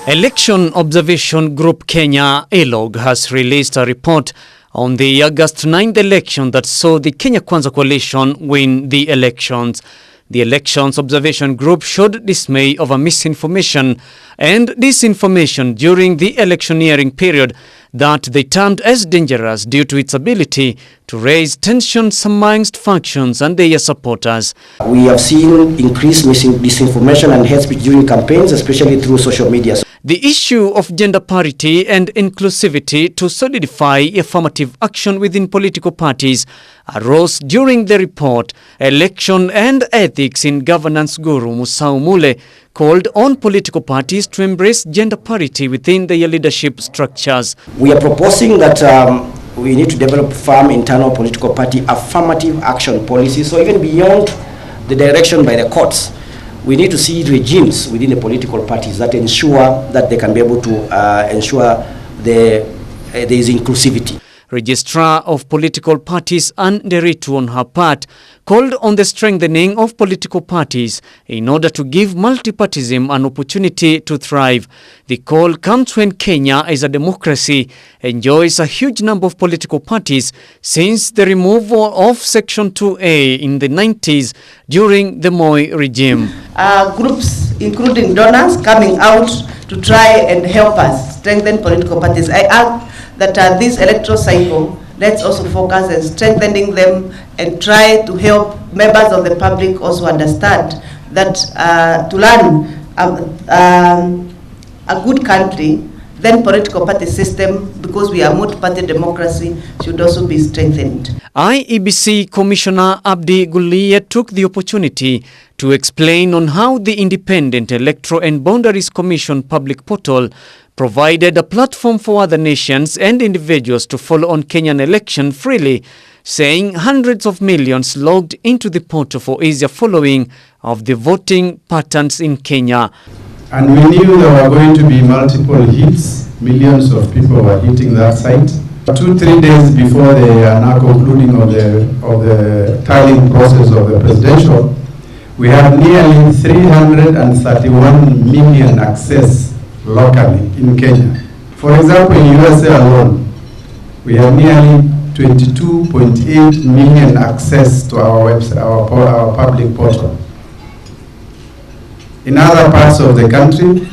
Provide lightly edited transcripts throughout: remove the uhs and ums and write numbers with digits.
Election Observation Group Kenya, ELOG, has released a report on the August 9th election that saw the Kenya Kwanza coalition win the elections. The Elections Observation Group showed dismay over misinformation and disinformation during the electioneering period that they termed as dangerous due to its ability to raise tensions amongst factions and their supporters. We have seen increased disinformation and hate speech during campaigns, especially through social media. The issue of gender parity and inclusivity to solidify affirmative action within political parties arose during the report. Election and Ethics in Governance guru Musau Mule called on political parties to embrace gender parity within their leadership structures. We are proposing that we need to develop firm internal political party affirmative action policies, so even beyond the direction by the courts. We need to see regimes within the political parties that ensure that they can be able to ensure there is inclusivity. Registrar of Political Parties Ann Deritu, on her part, called on the strengthening of political parties in order to give multipartyism an opportunity to thrive. The call comes when Kenya, as a democracy, enjoys a huge number of political parties since the removal of Section 2A in the 90s during the Moi regime. Groups, including donors, coming out to try and help us strengthen political parties. I ask that this electoral cycle, let's also focus on strengthening them and try to help members of the public also understand that to run a good country, then political party system, because we are multi-party democracy, should also be strengthened. Iebc Commissioner Abdi Guliye took the opportunity to explain on how the Independent Electoral and Boundaries Commission public portal provided a platform for other nations and individuals to follow on Kenyan election freely, saying hundreds of millions logged into the portal for easier following of the voting patterns in Kenya. And we knew there were going to be multiple hits. Millions of people were hitting that site. 2-3 days before they are now concluding of the tallying process of the presidential, we have nearly 331 million access locally in Kenya. For example, in USA alone, we have nearly 22.8 million access to our website, our public portal. In other parts of the country,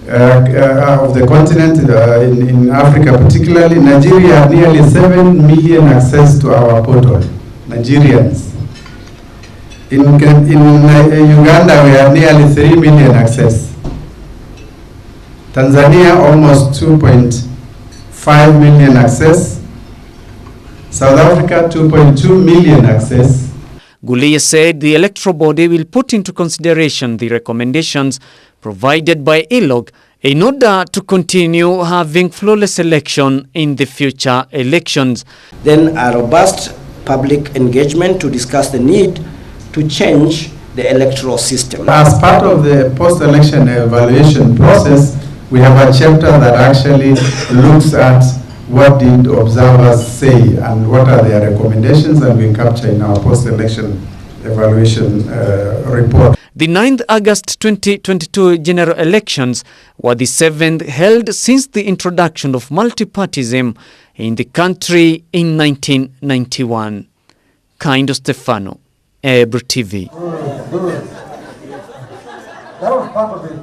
of the continent, in Africa particularly, Nigeria have nearly 7 million access to our portal, Nigerians. In Uganda, we have nearly 3 million access. Tanzania, almost 2.5 million access. South Africa, 2.2 million access. Guliye said the electoral body will put into consideration the recommendations provided by ELOG in order to continue having flawless election in the future elections. Then a robust public engagement to discuss the need to change the electoral system. As part of the post-election evaluation process, we have a chapter that actually looks at what did observers say and what are their recommendations, and we capture in our post-election evaluation report. The 9th August 2022 general elections were the 7th held since the introduction of multipartyism in the country in 1991. Kaindo Stefano, Electioneering TV.